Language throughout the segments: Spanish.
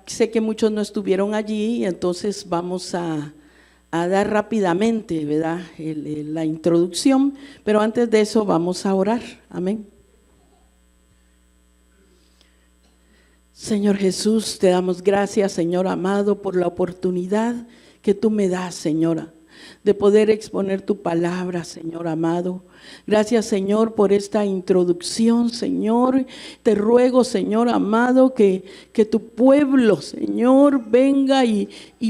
Sé que muchos no estuvieron allí, entonces vamos a dar rápidamente, ¿verdad?, la introducción, pero antes de eso vamos a orar. Amén. Señor Jesús, te damos gracias, Señor amado, por la oportunidad que tú me das, Señora, de poder exponer tu palabra, Señor amado. Gracias, Señor, por esta introducción, Señor. Te ruego, Señor amado, que tu pueblo, Señor, venga y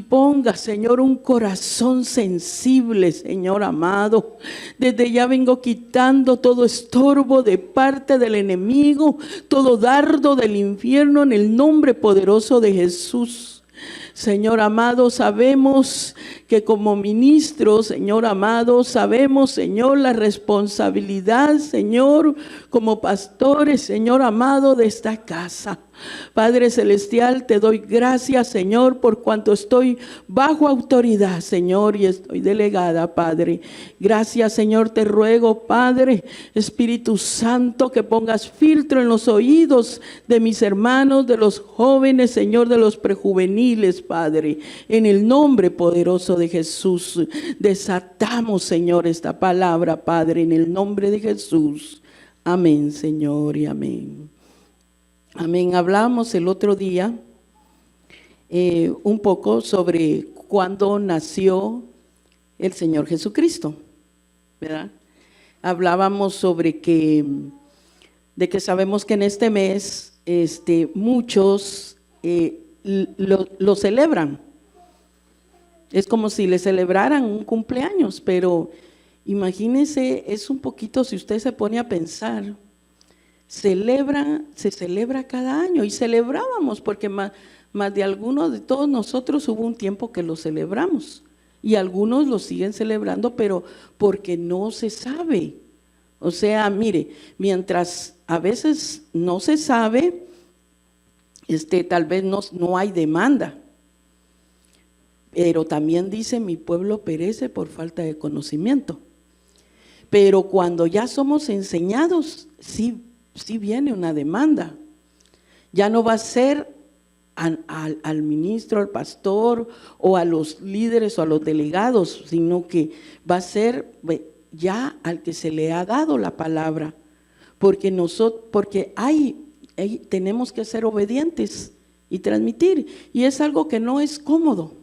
ponga, Señor, un corazón sensible, Señor amado. Desde ya vengo quitando todo estorbo de parte del enemigo, todo dardo del infierno en el nombre poderoso de Jesús. Señor amado, sabemos que como ministros, Señor amado, sabemos, Señor, la responsabilidad, Señor, como pastores, Señor amado, de esta casa. Padre celestial, te doy gracias, Señor, por cuanto estoy bajo autoridad, Señor, y estoy delegada, Padre. Gracias, Señor, te ruego, Padre, Espíritu Santo, que pongas filtro en los oídos de mis hermanos, de los jóvenes, Señor, de los prejuveniles, Padre. En el nombre poderoso de Jesús, desatamos, Señor, esta palabra, Padre, en el nombre de Jesús. Amén, Señor, y amén. Amén. Hablamos el otro día un poco sobre cuándo nació el Señor Jesucristo, ¿verdad? Hablábamos sobre de que sabemos que en este mes muchos lo celebran. Es como si le celebraran un cumpleaños, pero imagínense, es un poquito, si usted se pone a pensar, se celebra cada año, y celebrábamos porque más de algunos de todos nosotros hubo un tiempo que lo celebramos, y algunos lo siguen celebrando, pero porque no se sabe. O sea, mire, mientras a veces no se sabe, tal vez no hay demanda, pero también dice: mi pueblo perece por falta de conocimiento. Pero cuando ya somos enseñados, sí viene una demanda. Ya no va a ser al ministro, al pastor o a los líderes o a los delegados, sino que va a ser ya al que se le ha dado la palabra, porque tenemos que ser obedientes y transmitir, y es algo que no es cómodo.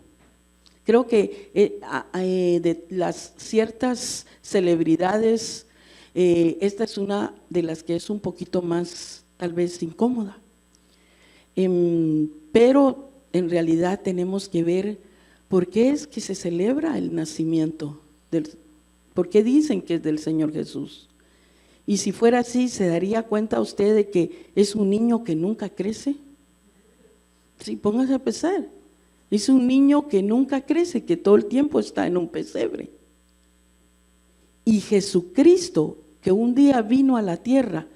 Creo que de las ciertas celebridades, esta es una de las que es un poquito más, tal vez, incómoda. Pero en realidad tenemos que ver por qué es que se celebra el nacimiento, por qué dicen que es del Señor Jesús. Y si fuera así, ¿se daría cuenta usted de que es un niño que nunca crece? Sí, póngase a pensar. Es un niño que nunca crece, que todo el tiempo está en un pesebre. Y Jesucristo, que un día vino a la tierra,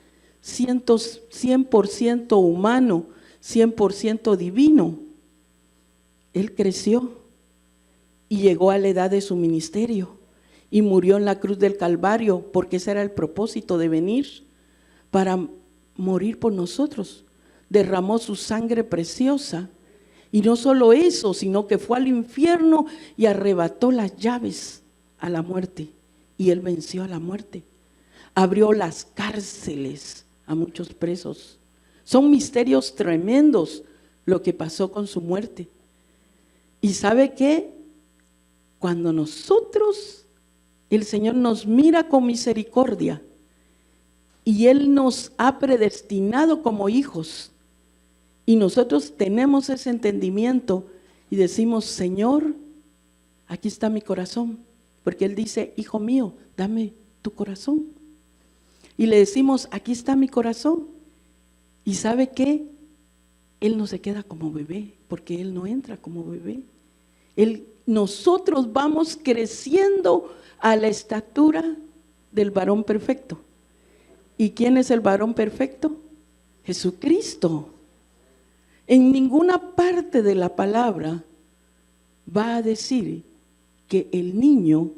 100% humano, 100% divino, Él creció y llegó a la edad de su ministerio y murió en la cruz del Calvario, porque ese era el propósito de venir, para morir por nosotros. Derramó su sangre preciosa. Y no solo eso, sino que fue al infierno y arrebató las llaves a la muerte. Y Él venció a la muerte. Abrió las cárceles a muchos presos. Son misterios tremendos lo que pasó con su muerte. ¿Y sabe qué? Cuando el Señor nos mira con misericordia y Él nos ha predestinado como hijos, y nosotros tenemos ese entendimiento y decimos: Señor, aquí está mi corazón, porque Él dice: hijo mío, dame tu corazón. Y le decimos: aquí está mi corazón. ¿Y sabe qué? Él no se queda como bebé, porque Él no entra como bebé. Nosotros vamos creciendo a la estatura del varón perfecto. ¿Y quién es el varón perfecto? Jesucristo. En ninguna parte de la palabra va a decir que el niño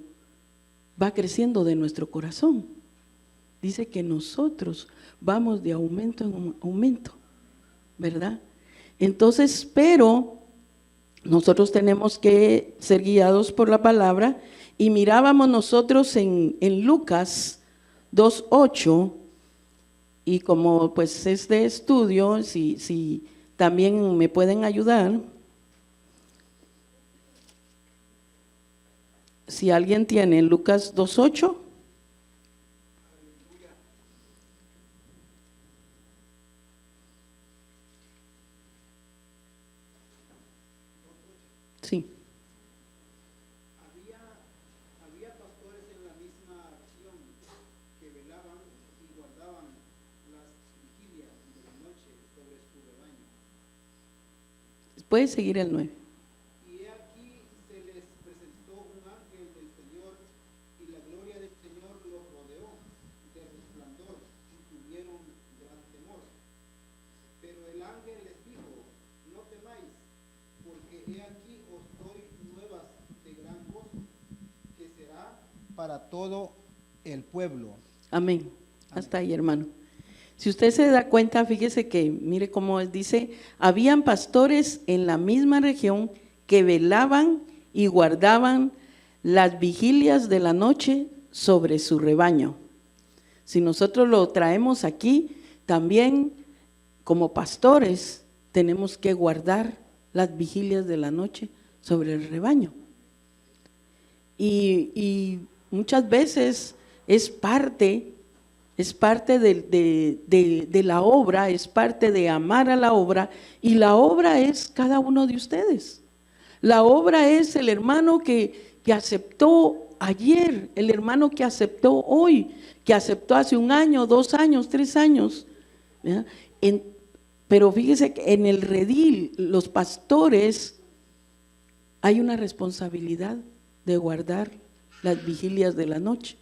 va creciendo de nuestro corazón. Dice que nosotros vamos de aumento en aumento, ¿verdad? Entonces, pero nosotros tenemos que ser guiados por la palabra, y mirábamos nosotros en Lucas 2:8, y como pues es de estudio, si también me pueden ayudar, si alguien tiene Lucas 2:8. Sí. Había pastores en la misma región que velaban y guardaban las vigilias de la noche sobre su rebaño. Puede seguir el 9. Y he aquí se les presentó un ángel del Señor, y la gloria del Señor los rodeó de resplandor, y tuvieron gran temor. Pero el ángel les dijo: no temáis, porque he aquí os doy nuevas de gran gozo, que será para todo el pueblo. Amén. Hasta ahí, hermano. Si usted se da cuenta, fíjese que, mire cómo dice, habían pastores en la misma región que velaban y guardaban las vigilias de la noche sobre su rebaño. Si nosotros lo traemos aquí, también como pastores tenemos que guardar las vigilias de la noche sobre el rebaño. Y muchas veces es parte de la obra, es parte de amar a la obra, y la obra es cada uno de ustedes. La obra es el hermano que aceptó ayer, el hermano que aceptó hoy, que aceptó hace 1 año, 2 años, 3 años. Pero fíjese que en el redil, los pastores, hay una responsabilidad de guardar las vigilias de la noche.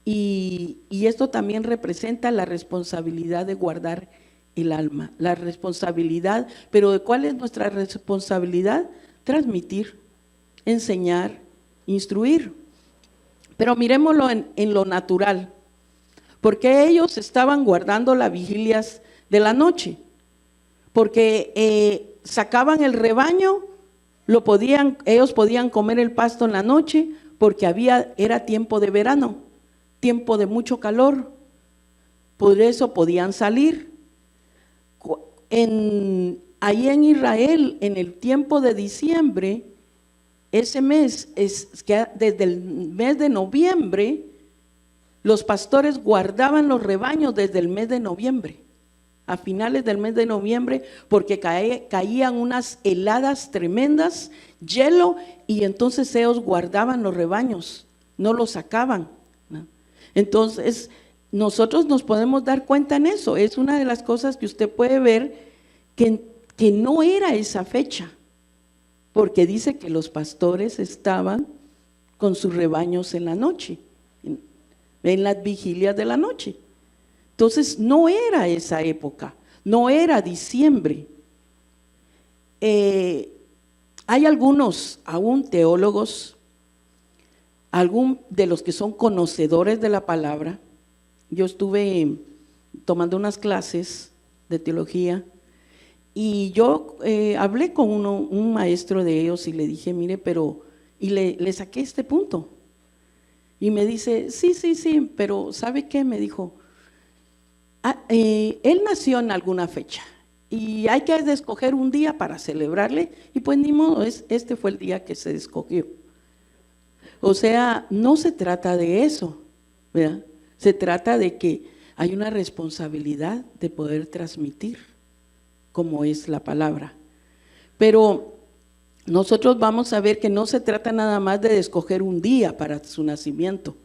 Y esto también representa la responsabilidad de guardar el alma, la responsabilidad. Pero ¿de cuál es nuestra responsabilidad? Transmitir, enseñar, instruir. Pero miremoslo en lo natural. Porque ellos estaban guardando las vigilias de la noche, porque sacaban el rebaño, ellos podían comer el pasto en la noche, porque era tiempo de verano, tiempo de mucho calor, por eso podían salir. Ahí en Israel, en el tiempo de diciembre, ese mes, desde el mes de noviembre, los pastores guardaban los rebaños desde el mes de noviembre, a finales del mes de noviembre, porque caían unas heladas tremendas, hielo, y entonces ellos guardaban los rebaños, no los sacaban, ¿no? Entonces, nosotros nos podemos dar cuenta en eso. Es una de las cosas que usted puede ver que no era esa fecha, porque dice que los pastores estaban con sus rebaños en la noche, en las vigilias de la noche. Entonces no era esa época, no era diciembre. Hay algunos aún teólogos, algún de los que son conocedores de la palabra. Yo estuve tomando unas clases de teología, y yo hablé con un maestro de ellos y le dije, mire, y le saqué este punto. Y me dice, sí, pero ¿sabe qué? Me dijo, él nació en alguna fecha y hay que escoger un día para celebrarle, y pues ni modo, este fue el día que se escogió. O sea, no se trata de eso, ¿verdad? Se trata de que hay una responsabilidad de poder transmitir como es la palabra. Pero nosotros vamos a ver que no se trata nada más de escoger un día para su nacimiento,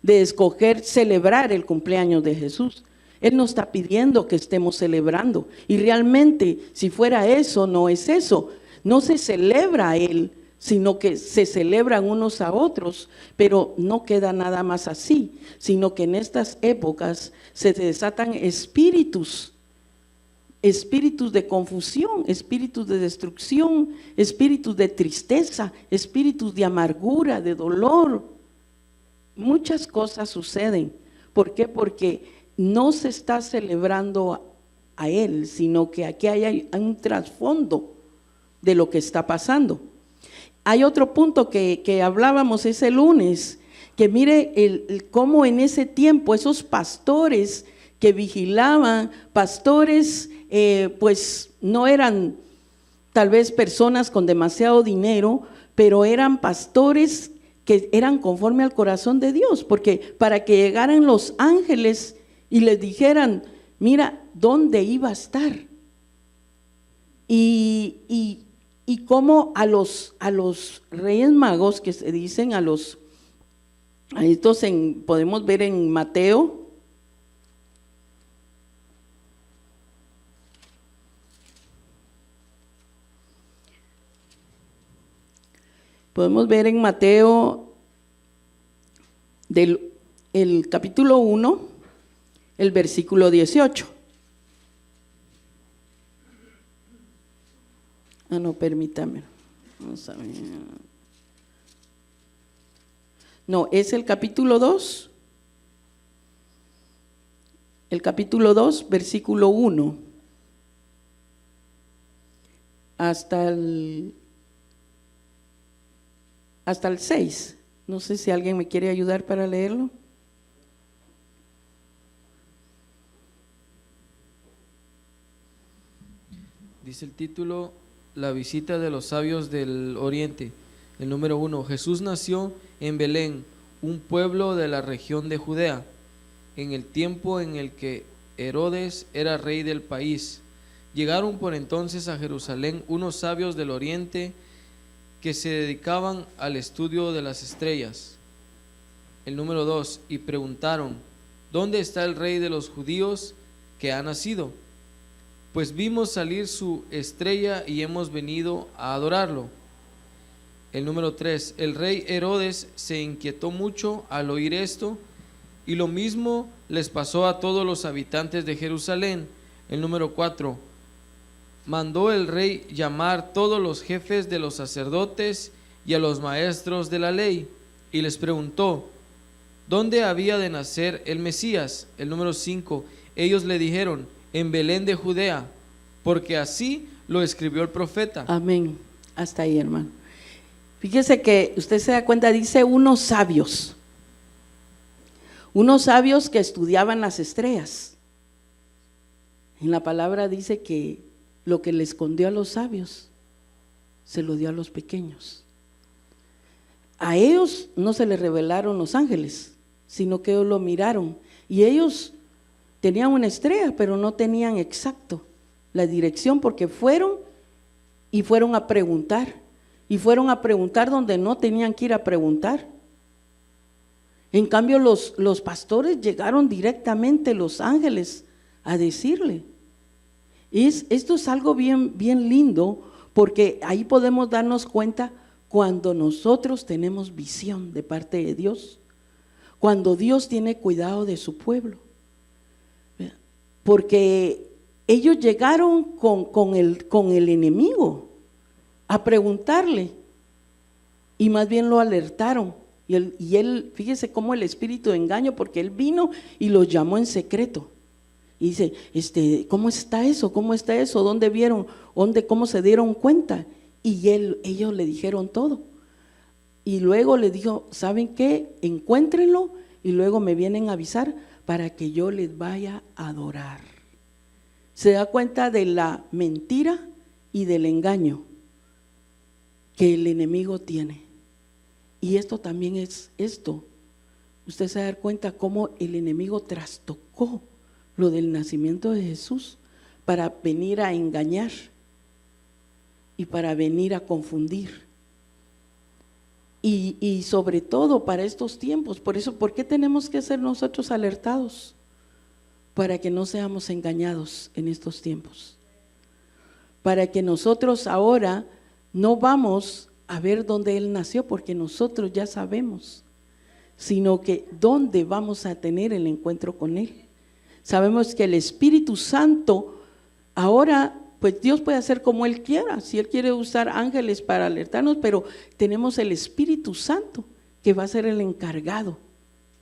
de escoger celebrar el cumpleaños de Jesús. Él nos está pidiendo que estemos celebrando, y realmente si fuera eso, no es eso. No se celebra a Él, sino que se celebran unos a otros, pero no queda nada más así, sino que en estas épocas se desatan espíritus de confusión, espíritus de destrucción, espíritus de tristeza, espíritus de amargura, de dolor. Muchas cosas suceden. ¿Por qué? Porque no se está celebrando a él, sino que aquí hay un trasfondo de lo que está pasando. Hay otro punto que hablábamos ese lunes, que mire cómo en ese tiempo esos pastores que vigilaban, pastores pues no eran tal vez personas con demasiado dinero, pero eran pastores que eran conforme al corazón de Dios, porque para que llegaran los ángeles y les dijeran, mira, ¿dónde iba a estar? Y cómo a los reyes magos, que se dicen a estos podemos ver en Mateo. Podemos ver en Mateo el capítulo 1, el versículo 18. No, permítame. Vamos a ver. No, es el capítulo 2. El capítulo 2, versículo 1. Hasta el 6. No sé si alguien me quiere ayudar para leerlo. Dice el título, La visita de los sabios del oriente. El número 1, Jesús nació en Belén, un pueblo de la región de Judea, en el tiempo en el que Herodes era rey del país. Llegaron por entonces a Jerusalén unos sabios del oriente que se dedicaban al estudio de las estrellas. El número 2, y preguntaron, ¿dónde está el rey de los judíos que ha nacido? Pues vimos salir su estrella y hemos venido a adorarlo. El número 3, el rey Herodes se inquietó mucho al oír esto, y lo mismo les pasó a todos los habitantes de Jerusalén. El número 4, mandó el rey llamar todos los jefes de los sacerdotes y a los maestros de la ley, y les preguntó, ¿dónde había de nacer el Mesías? El número 5, ellos le dijeron, en Belén de Judea, porque así lo escribió el profeta. Amén. Hasta ahí, hermano. Fíjese que usted se da cuenta, dice unos sabios que estudiaban las estrellas. En la palabra dice que lo que le escondió a los sabios, se lo dio a los pequeños. A ellos no se les revelaron los ángeles, sino que ellos lo miraron. Y ellos tenían una estrella, pero no tenían exacto la dirección, porque fueron a preguntar. Y fueron a preguntar donde no tenían que ir a preguntar. En cambio, los pastores llegaron directamente, los ángeles, a decirle. Esto es algo bien, bien lindo, porque ahí podemos darnos cuenta cuando nosotros tenemos visión de parte de Dios, cuando Dios tiene cuidado de su pueblo. Porque ellos llegaron con el enemigo a preguntarle, y más bien lo alertaron. Y él, fíjese cómo el espíritu de engaño, porque él vino y los llamó en secreto. Y dice, ¿cómo está eso? ¿Cómo está eso? ¿Dónde vieron? ¿Cómo se dieron cuenta? Y ellos le dijeron todo. Y luego le dijo, ¿saben qué? Encuéntrenlo y luego me vienen a avisar para que yo les vaya a adorar. Se da cuenta de la mentira y del engaño que el enemigo tiene. Y esto también es esto. Usted se da cuenta cómo el enemigo trastocó lo del nacimiento de Jesús para venir a engañar y para venir a confundir. Y sobre todo para estos tiempos. Por eso, ¿por qué tenemos que ser nosotros alertados? Para que no seamos engañados en estos tiempos. Para que nosotros ahora no vamos a ver dónde Él nació, porque nosotros ya sabemos, sino que dónde vamos a tener el encuentro con Él. Sabemos que el Espíritu Santo ahora, pues Dios puede hacer como Él quiera, si Él quiere usar ángeles para alertarnos, pero tenemos el Espíritu Santo que va a ser el encargado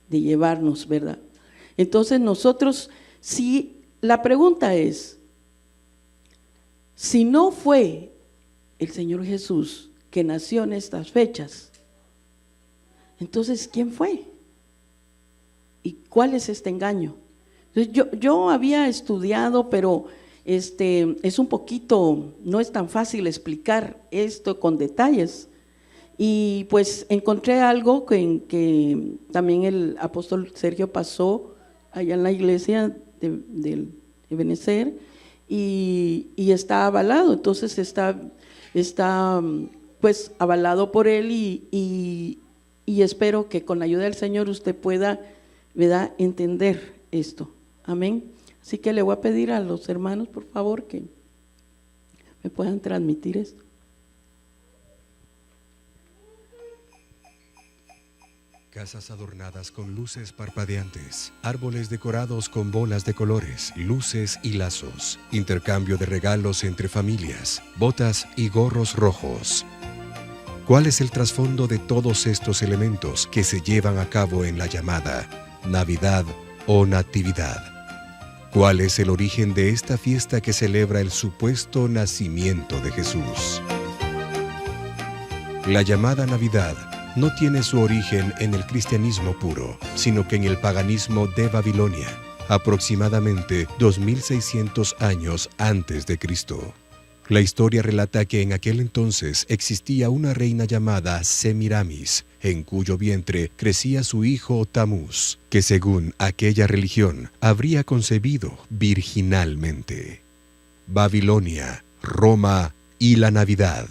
de llevarnos, ¿verdad? Entonces nosotros, si la pregunta es, Si no fue el Señor Jesús que nació en estas fechas, entonces ¿quién fue? ¿Y cuál es este engaño? Entonces, yo había estudiado, pero es un poquito, no es tan fácil explicar esto con detalles. Y pues encontré algo que también el apóstol Sergio pasó allá en la iglesia de Benecer y está avalado. Entonces está pues avalado por él y espero que con la ayuda del Señor usted pueda, ¿verdad?, entender esto. Amén. Así que le voy a pedir a los hermanos, por favor, que me puedan transmitir esto. Casas adornadas con luces parpadeantes, árboles decorados con bolas de colores, luces y lazos, intercambio de regalos entre familias, botas y gorros rojos. ¿Cuál es el trasfondo de todos estos elementos que se llevan a cabo en la llamada Navidad o Natividad? ¿Cuál es el origen de esta fiesta que celebra el supuesto nacimiento de Jesús? La llamada Navidad no tiene su origen en el cristianismo puro, sino que en el paganismo de Babilonia, aproximadamente 2600 años antes de Cristo. La historia relata que en aquel entonces existía una reina llamada Semiramis, en cuyo vientre crecía su hijo Tamuz, que según aquella religión habría concebido virginalmente. Babilonia, Roma y la Navidad.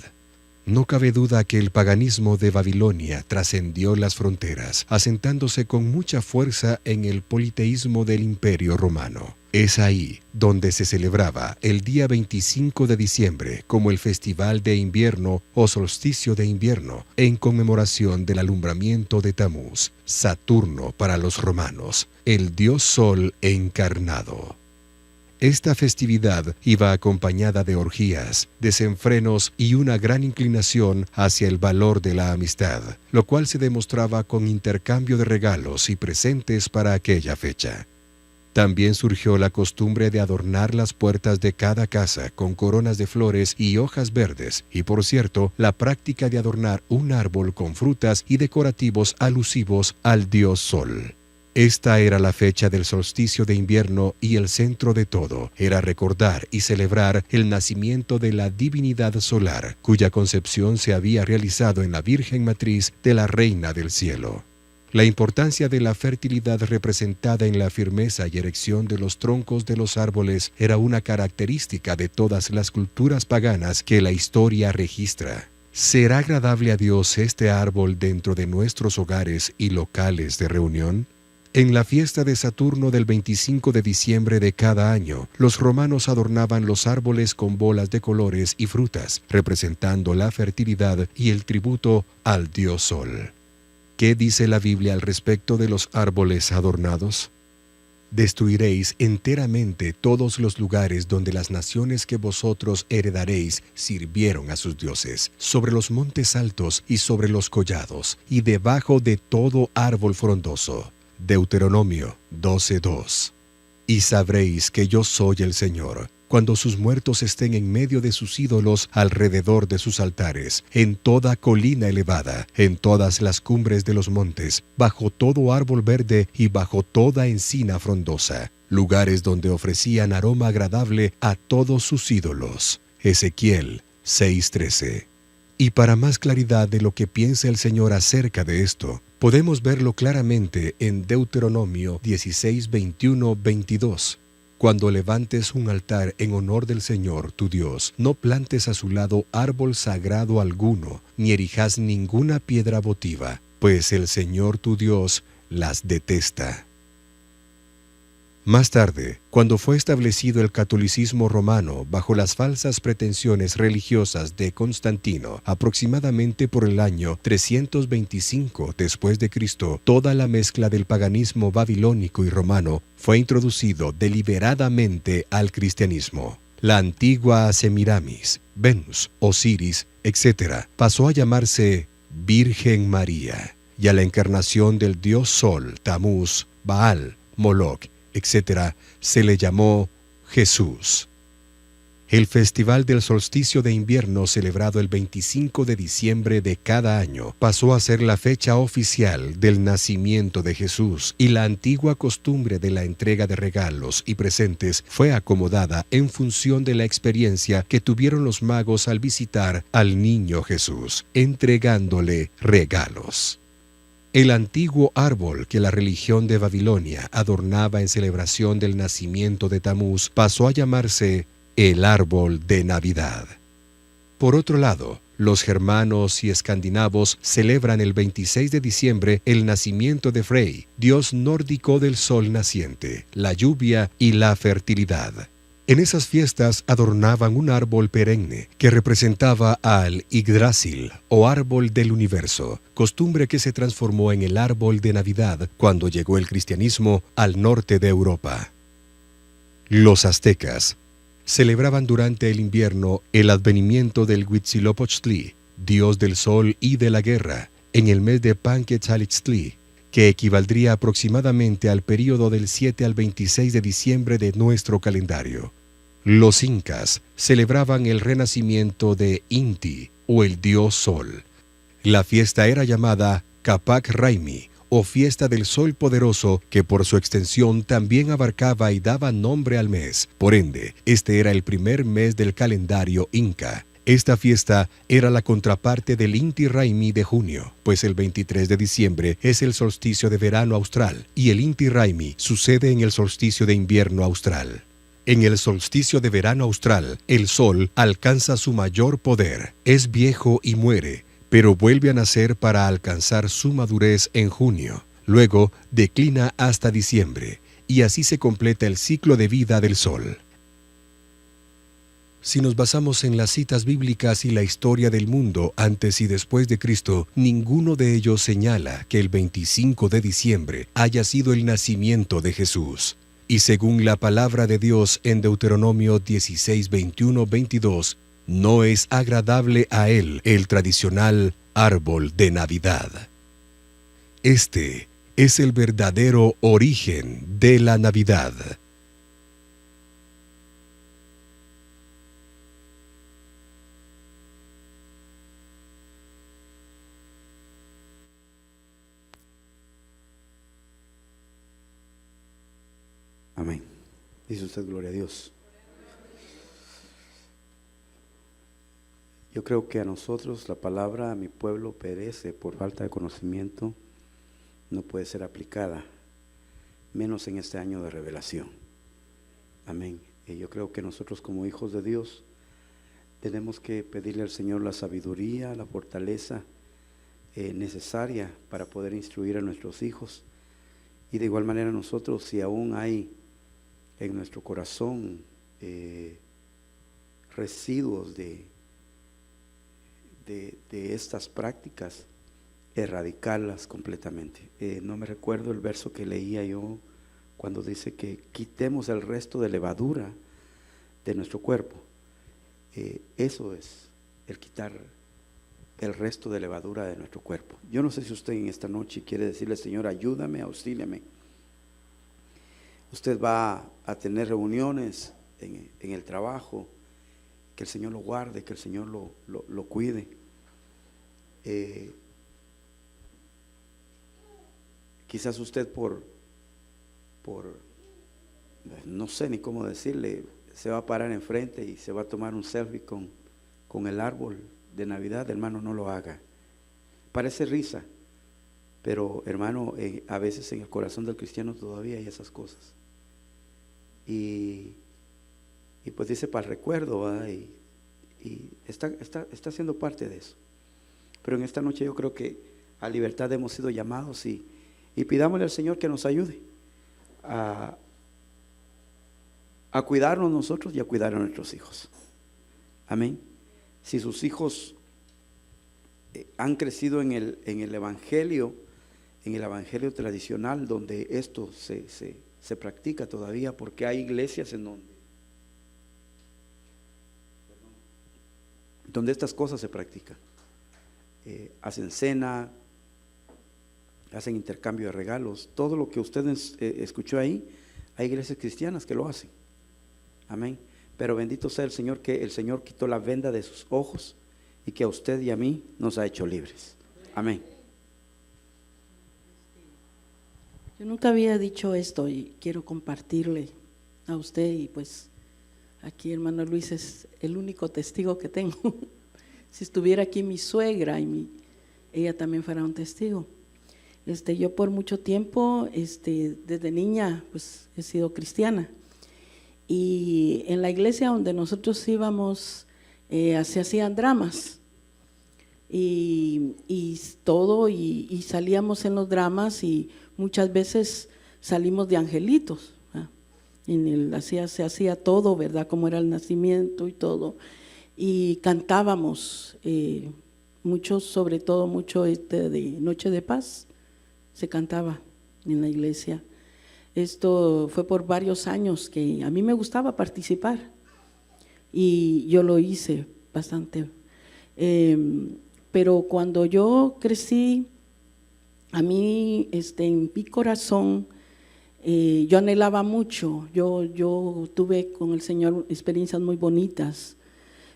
No cabe duda que el paganismo de Babilonia trascendió las fronteras, asentándose con mucha fuerza en el politeísmo del Imperio Romano. Es ahí donde se celebraba el día 25 de diciembre como el Festival de Invierno o Solsticio de Invierno, en conmemoración del alumbramiento de Tamuz, Saturno para los romanos, el dios Sol encarnado. Esta festividad iba acompañada de orgías, desenfrenos y una gran inclinación hacia el valor de la amistad, lo cual se demostraba con intercambio de regalos y presentes para aquella fecha. También surgió la costumbre de adornar las puertas de cada casa con coronas de flores y hojas verdes, y por cierto, la práctica de adornar un árbol con frutas y decorativos alusivos al dios Sol. Esta era la fecha del solsticio de invierno y el centro de todo era recordar y celebrar el nacimiento de la divinidad solar, cuya concepción se había realizado en la Virgen Matriz de la Reina del Cielo. La importancia de la fertilidad representada en la firmeza y erección de los troncos de los árboles era una característica de todas las culturas paganas que la historia registra. ¿Será agradable a Dios este árbol dentro de nuestros hogares y locales de reunión? En la fiesta de Saturno del 25 de diciembre de cada año, los romanos adornaban los árboles con bolas de colores y frutas, representando la fertilidad y el tributo al dios Sol. ¿Qué dice la Biblia al respecto de los árboles adornados? Destruiréis enteramente todos los lugares donde las naciones que vosotros heredaréis sirvieron a sus dioses, sobre los montes altos y sobre los collados, y debajo de todo árbol frondoso. Deuteronomio 12:2. Y sabréis que yo soy el Señor, cuando sus muertos estén en medio de sus ídolos alrededor de sus altares, en toda colina elevada, en todas las cumbres de los montes, bajo todo árbol verde y bajo toda encina frondosa, lugares donde ofrecían aroma agradable a todos sus ídolos. Ezequiel 6:13. Y para más claridad de lo que piensa el Señor acerca de esto, podemos verlo claramente en Deuteronomio 16:21-22. Cuando levantes un altar en honor del Señor tu Dios, no plantes a su lado árbol sagrado alguno, ni erijas ninguna piedra votiva, pues el Señor tu Dios las detesta. Más tarde, cuando fue establecido el catolicismo romano bajo las falsas pretensiones religiosas de Constantino, aproximadamente por el año 325 después de Cristo, toda la mezcla del paganismo babilónico y romano fue introducido deliberadamente al cristianismo. La antigua Semiramis, Venus, Osiris, etc., pasó a llamarse Virgen María, y a la encarnación del dios Sol, Tamuz, Baal, Moloch, etc., se le llamó Jesús. El Festival del Solsticio de Invierno, celebrado el 25 de diciembre de cada año, pasó a ser la fecha oficial del nacimiento de Jesús, y la antigua costumbre de la entrega de regalos y presentes fue acomodada en función de la experiencia que tuvieron los magos al visitar al niño Jesús, entregándole regalos. El antiguo árbol que la religión de Babilonia adornaba en celebración del nacimiento de Tamuz pasó a llamarse el árbol de Navidad. Por otro lado, los germanos y escandinavos celebran el 26 de diciembre el nacimiento de Frey, dios nórdico del sol naciente, la lluvia y la fertilidad. En esas fiestas adornaban un árbol perenne que representaba al Yggdrasil, o árbol del universo, costumbre que se transformó en el árbol de Navidad cuando llegó el cristianismo al norte de Europa. Los aztecas celebraban durante el invierno el advenimiento del Huitzilopochtli, dios del sol y de la guerra, en el mes de Panquetzalixtli, que equivaldría aproximadamente al período del 7 al 26 de diciembre de nuestro calendario. Los incas celebraban el renacimiento de Inti, o el dios sol. La fiesta era llamada Capac Raimi, o fiesta del sol poderoso, que por su extensión también abarcaba y daba nombre al mes. Por ende, este era el primer mes del calendario inca. Esta fiesta era la contraparte del Inti Raymi de junio, pues el 23 de diciembre es el solsticio de verano austral, y el Inti Raymi sucede en el solsticio de invierno austral. En el solsticio de verano austral, el sol alcanza su mayor poder, es viejo y muere, pero vuelve a nacer para alcanzar su madurez en junio. Luego declina hasta diciembre, y así se completa el ciclo de vida del sol. Si nos basamos en las citas bíblicas y la historia del mundo antes y después de Cristo, ninguno de ellos señala que el 25 de diciembre haya sido el nacimiento de Jesús. Y según la palabra de Dios en Deuteronomio 16, 21, 22, no es agradable a él el tradicional árbol de Navidad. Este es el verdadero origen de la Navidad. Amén. Dice usted gloria a Dios. Yo creo que a nosotros la palabra "mi pueblo perece por falta de conocimiento" no puede ser aplicada, menos en este año de revelación. Amén. Y yo creo que nosotros como hijos de Dios tenemos que pedirle al Señor la sabiduría, la fortaleza necesaria para poder instruir a nuestros hijos. Y de igual manera nosotros, si aún hay en nuestro corazón residuos de estas prácticas, erradicarlas completamente. No me recuerdo el verso que leía yo cuando dice que quitemos el resto de levadura de nuestro cuerpo. Eso es el quitar el resto de levadura de nuestro cuerpo. Yo no sé si usted en esta noche quiere decirle: Señor, ayúdame, auxíliame. Usted va a tener reuniones en el trabajo, que el Señor lo guarde, que el Señor lo cuide. Quizás usted por no sé ni cómo decirle, se va a parar enfrente y se va a tomar un selfie con el árbol de Navidad. Hermano, no lo haga. Parece risa, pero hermano, a veces en el corazón del cristiano todavía hay esas cosas. Y pues dice para el recuerdo, ¿verdad? Y está siendo parte de eso. Pero en esta noche yo creo que a libertad hemos sido llamados, y pidámosle al Señor que nos ayude a cuidarnos nosotros y a cuidar a nuestros hijos. Amén. Si sus hijos han crecido en el evangelio tradicional, donde esto se practica todavía, porque hay iglesias en donde estas cosas se practican. Hacen cena, hacen intercambio de regalos, todo lo que usted escuchó ahí, hay iglesias cristianas que lo hacen. Amén. Pero bendito sea el Señor, que el Señor quitó la venda de sus ojos y que a usted y a mí nos ha hecho libres. Amén. Yo nunca había dicho esto y quiero compartirle a usted, y pues aquí hermano Luis es el único testigo que tengo. Si estuviera aquí mi suegra ella también fuera un testigo. Yo por mucho tiempo, desde niña, pues he sido cristiana, y en la iglesia donde nosotros íbamos se hacían dramas y todo, y salíamos en los dramas y muchas veces salimos de angelitos. Se hacía todo, ¿verdad? Como era el nacimiento y todo, y cantábamos mucho, sobre todo mucho de Noche de Paz, se cantaba en la iglesia. Esto fue por varios años que a mí me gustaba participar y yo lo hice bastante. Pero cuando yo crecí, a mí en mi corazón, yo anhelaba mucho, yo tuve con el Señor experiencias muy bonitas,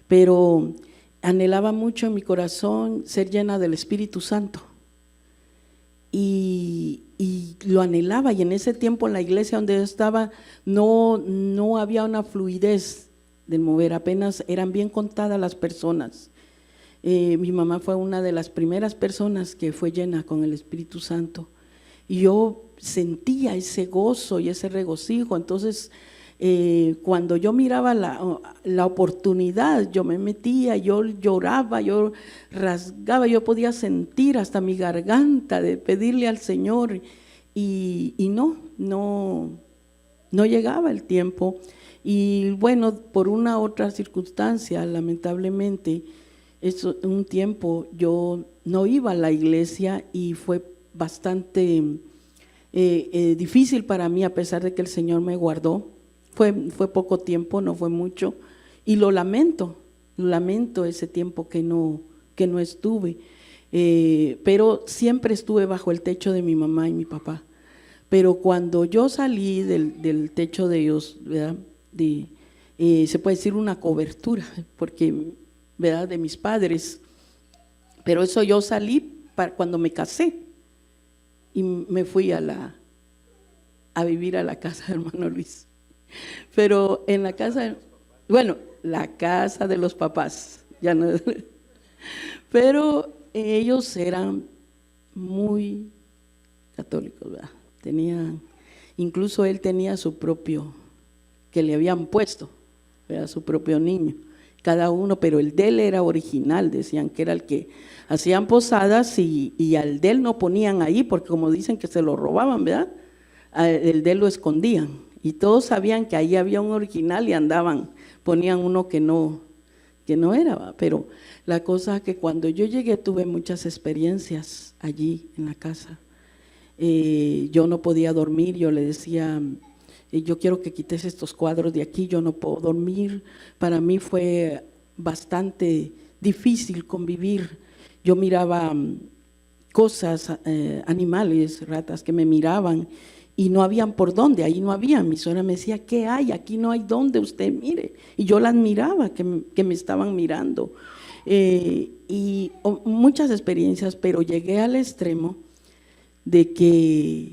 pero anhelaba mucho en mi corazón ser llena del Espíritu Santo. Y lo anhelaba, y en ese tiempo en la iglesia donde yo estaba no había una fluidez de mover, apenas eran bien contadas las personas. Mi mamá fue una de las primeras personas que fue llena con el Espíritu Santo, y yo sentía ese gozo y ese regocijo. Entonces cuando yo miraba la oportunidad, yo me metía, yo lloraba, yo rasgaba, yo podía sentir hasta mi garganta de pedirle al Señor, y no llegaba el tiempo. Y bueno, por una otra circunstancia, lamentablemente, un tiempo yo no iba a la iglesia y fue bastante difícil para mí, a pesar de que el Señor me guardó. Fue poco tiempo, no fue mucho, y lo lamento ese tiempo que no estuve, pero siempre estuve bajo el techo de mi mamá y mi papá. Pero cuando yo salí del techo de ellos, ¿verdad? Se puede decir una cobertura, porque, ¿verdad?, de mis padres, pero eso yo salí cuando me casé y me fui a vivir a la casa de hermano Luis. Pero en la casa, la casa de los papás, ya no, pero ellos eran muy católicos, ¿verdad? Incluso él tenía su propio, que le habían puesto, ¿verdad?, su propio niño, cada uno, pero el de él era original, decían que era el que hacían posadas, y al de él no ponían ahí, porque como dicen que se lo robaban, ¿verdad? El de él lo escondían. Y todos sabían que ahí había un original y ponían uno que no era, ¿va? Pero la cosa es que cuando yo llegué tuve muchas experiencias allí en la casa. Yo no podía dormir, yo le decía, yo quiero que quites estos cuadros de aquí, yo no puedo dormir. Para mí fue bastante difícil convivir. Yo miraba cosas, animales, ratas que me miraban, y no habían por dónde, ahí no había. Mi suegra me decía, ¿qué hay? Aquí no hay dónde usted mire. Y yo las miraba, que me estaban mirando. Muchas experiencias, pero llegué al extremo de que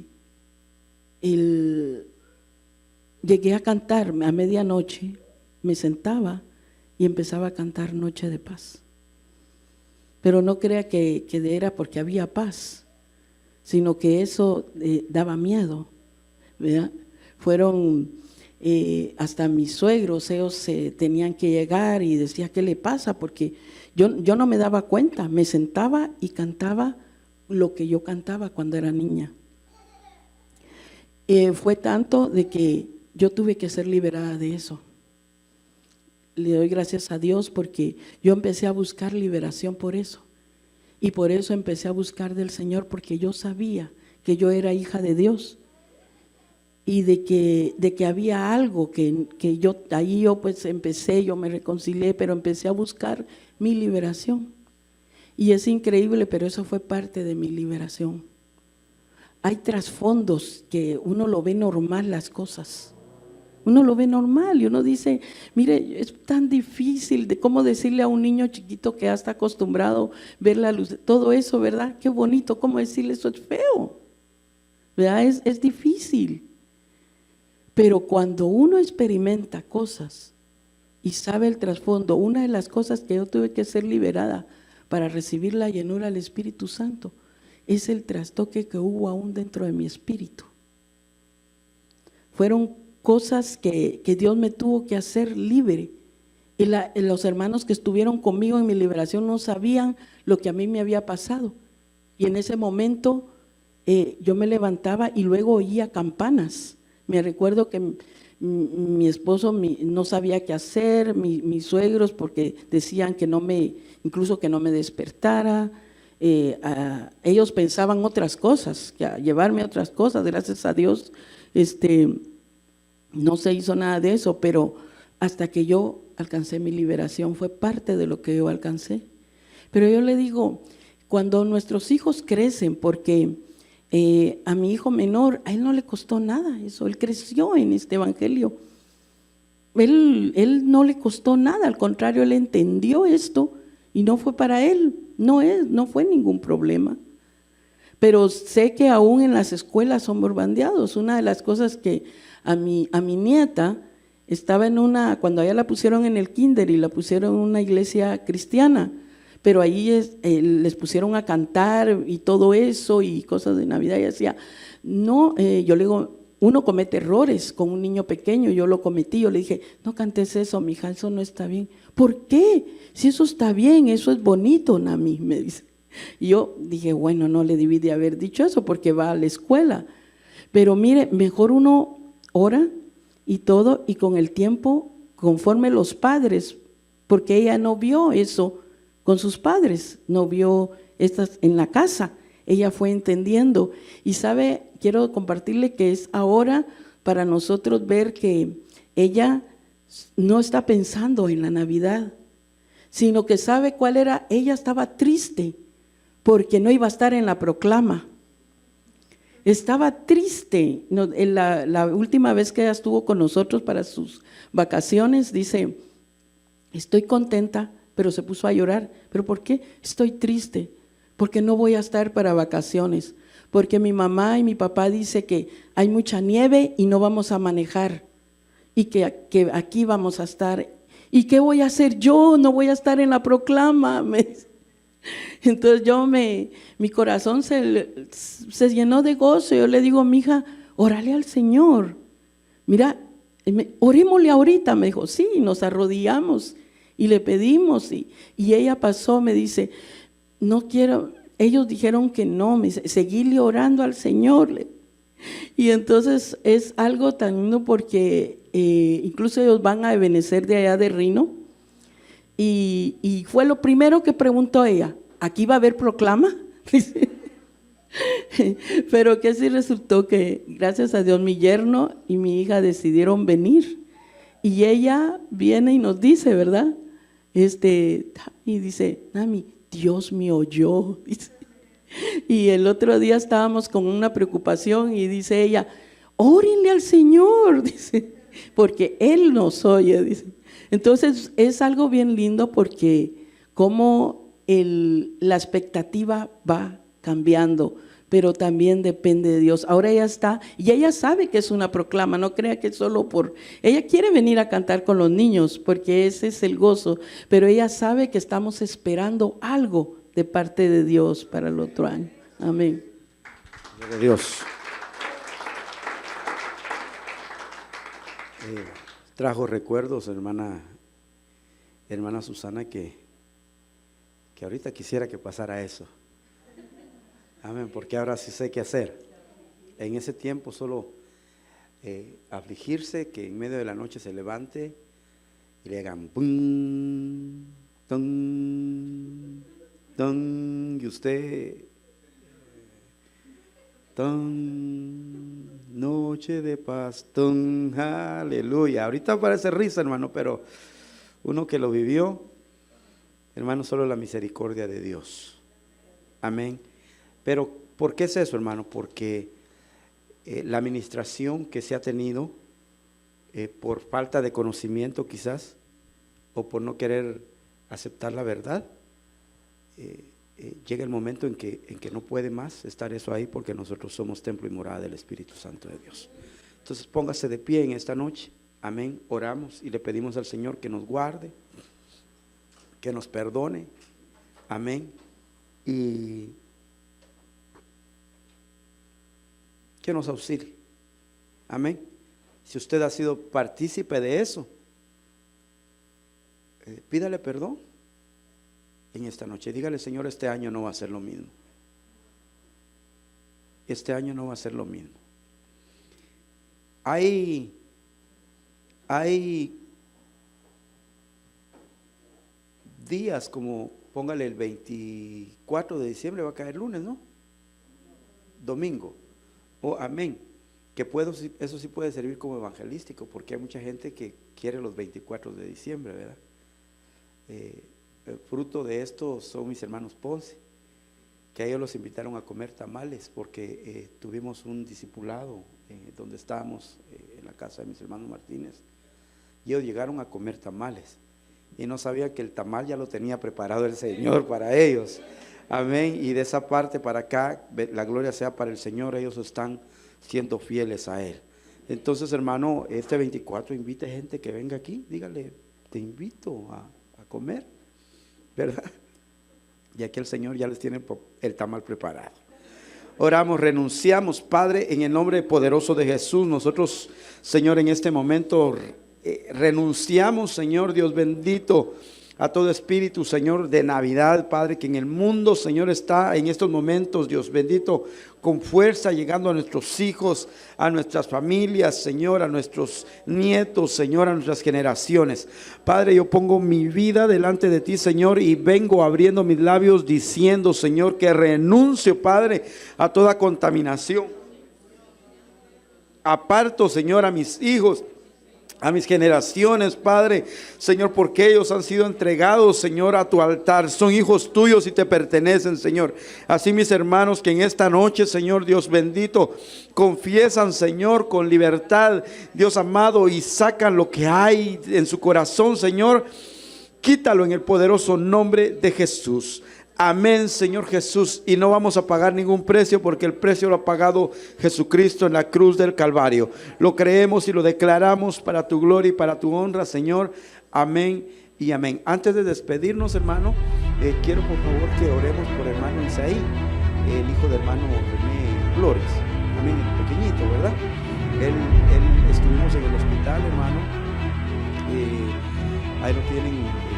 llegué a cantar a medianoche, me sentaba y empezaba a cantar Noche de Paz. Pero no crea que era porque había paz, sino que eso daba miedo, ¿verdad? Fueron hasta mis suegros, ellos tenían que llegar y decía, ¿qué le pasa? Porque yo no me daba cuenta, me sentaba y cantaba lo que yo cantaba cuando era niña. Fue tanto de que yo tuve que ser liberada de eso. Le doy gracias a Dios porque yo empecé a buscar liberación por eso. Y por eso empecé a buscar del Señor, porque yo sabía que yo era hija de Dios. Y de que había algo que yo pues empecé, yo me reconcilié, pero empecé a buscar mi liberación. Y es increíble, pero eso fue parte de mi liberación. Hay trasfondos que uno lo ve normal las cosas, Uno lo ve normal y uno dice, mire, es tan difícil de cómo decirle a un niño chiquito que ya está acostumbrado a ver la luz, todo eso, ¿verdad? Qué bonito, cómo decirle eso es feo, ¿verdad? Es difícil. Pero cuando uno experimenta cosas y sabe el trasfondo, una de las cosas que yo tuve que ser liberada para recibir la llenura del Espíritu Santo es el trastoque que hubo aún dentro de mi espíritu. Fueron cosas que Dios me tuvo que hacer libre. Y los hermanos que estuvieron conmigo en mi liberación no sabían lo que a mí me había pasado. Y en ese momento yo me levantaba y luego oía campanas. Me recuerdo que mi esposo no sabía qué hacer, mis suegros, porque decían que incluso que no me despertara. Ellos pensaban otras cosas, que a llevarme a otras cosas. Gracias a Dios, no se hizo nada de eso, pero hasta que yo alcancé mi liberación fue parte de lo que yo alcancé. Pero yo le digo, cuando nuestros hijos crecen, porque a mi hijo menor, a él no le costó nada eso, él creció en este evangelio. Él no le costó nada, al contrario, él entendió esto y no fue para él, no fue ningún problema. Pero sé que aún en las escuelas son bombardeados. Una de las cosas que a mi nieta estaba cuando ella la pusieron en el kinder y la pusieron en una iglesia cristiana, pero ahí les pusieron a cantar y todo eso y cosas de Navidad, y decía, no, yo le digo, uno comete errores con un niño pequeño, yo lo cometí, yo le dije, no cantes eso, mija, eso no está bien. ¿Por qué? Si eso está bien, eso es bonito, Nami, me dice. Y yo dije, bueno, no le debí de haber dicho eso porque va a la escuela. Pero mire, mejor uno ora y todo, y con el tiempo, conforme los padres, porque ella no vio eso con sus padres, no vio estas en la casa, ella fue entendiendo. Y sabe, quiero compartirle que es ahora para nosotros ver que ella no está pensando en la Navidad, sino que sabe cuál era. Ella estaba triste porque no iba a estar en la proclama. Estaba triste. La última vez que ella estuvo con nosotros para sus vacaciones, dice, estoy contenta, pero se puso a llorar. ¿Pero por qué? Estoy triste, porque no voy a estar para vacaciones, porque mi mamá y mi papá dice que hay mucha nieve y no vamos a manejar, y que aquí vamos a estar. ¿Y qué voy a hacer yo? No voy a estar en la proclama. Entonces mi corazón se llenó de gozo. Yo le digo, mija, órale al Señor. Mira, orémosle ahorita. Me dijo, sí, nos arrodillamos y le pedimos. Y ella pasó, me dice, no quiero. Ellos dijeron que no, me dice, seguirle orando al Señor. Y entonces es algo tan lindo porque incluso ellos van a Ebenecer de allá de Rino. Y fue lo primero que preguntó ella, ¿aquí va a haber proclama? Pero que sí resultó que, gracias a Dios, mi yerno y mi hija decidieron venir. Y ella viene y nos dice, ¿verdad? Y dice, Nami, Dios me oyó. Y el otro día estábamos con una preocupación y dice ella, órenle al Señor, dice, porque Él nos oye, dice. Entonces es algo bien lindo porque como la expectativa va cambiando, pero también depende de Dios. Ahora ella está, y ella sabe que es una proclama, no crea que es solo ella quiere venir a cantar con los niños porque ese es el gozo, pero ella sabe que estamos esperando algo de parte de Dios para el otro año. Amén. Gloria a Dios. Trajo recuerdos, hermana Susana, que ahorita quisiera que pasara eso. Amén, porque ahora sí sé qué hacer. En ese tiempo solo afligirse, que en medio de la noche se levante y le hagan pum, ton, ton, y usted ton, noche de paz, ton, aleluya. Ahorita parece risa, hermano, pero uno que lo vivió, hermano, solo la misericordia de Dios. Amén. Pero ¿por qué es eso, hermano? Porque la administración que se ha tenido por falta de conocimiento quizás, o por no querer aceptar la verdad, llega el momento en que no puede más estar eso ahí, porque nosotros somos templo y morada del Espíritu Santo de Dios. Entonces póngase de pie en esta noche, amén, oramos y le pedimos al Señor que nos guarde, que nos perdone, amén, y que nos auxilie, amén. Si usted ha sido partícipe de eso, pídale perdón en esta noche. Dígale: Señor, este año no va a ser lo mismo. Este año no va a ser lo mismo. Hay días como, póngale, el 24 de diciembre, va a caer lunes, ¿no? Domingo. Oh, amén. Que eso sí puede servir como evangelístico, porque hay mucha gente que quiere los 24 de diciembre, ¿verdad? El fruto de esto son mis hermanos Ponce, que a ellos los invitaron a comer tamales, porque tuvimos un discipulado donde estábamos en la casa de mis hermanos Martínez, y ellos llegaron a comer tamales, y no sabía que el tamal ya lo tenía preparado el Señor para ellos, amén. Y de esa parte para acá, la gloria sea para el Señor, ellos están siendo fieles a Él. Entonces, hermano, este 24 invite gente que venga aquí, dígale: te invito a comer, ¿verdad? Y aquí el Señor ya les tiene el tamal preparado. Oramos, renunciamos, Padre, en el nombre poderoso de Jesús. Nosotros, Señor, en este momento renunciamos, Señor Dios bendito, a todo espíritu, Señor, de Navidad, Padre, que en el mundo, Señor, está en estos momentos, Dios bendito, con fuerza, llegando a nuestros hijos, a nuestras familias, Señor, a nuestros nietos, Señor, a nuestras generaciones. Padre, yo pongo mi vida delante de ti, Señor, y vengo abriendo mis labios diciendo, Señor, que renuncio, Padre, a toda contaminación. Aparto, Señor, a mis hijos, a mis generaciones, Padre, Señor, porque ellos han sido entregados, Señor, a tu altar. Son hijos tuyos y te pertenecen, Señor. Así mis hermanos que en esta noche, Señor Dios bendito, confiesan, Señor, con libertad, Dios amado, y sacan lo que hay en su corazón, Señor, quítalo en el poderoso nombre de Jesús. Amén, Señor Jesús, y no vamos a pagar ningún precio, porque el precio lo ha pagado Jesucristo en la cruz del Calvario. Lo creemos y lo declaramos para tu gloria y para tu honra, Señor. Amén y amén. Antes de despedirnos, hermano, quiero por favor que oremos por hermano Isaí, el hijo de hermano René Flores. Amén, el pequeñito, ¿verdad? Él estuvimos en el hospital, hermano. Ahí lo tienen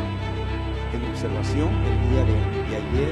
en observación el día de ayer,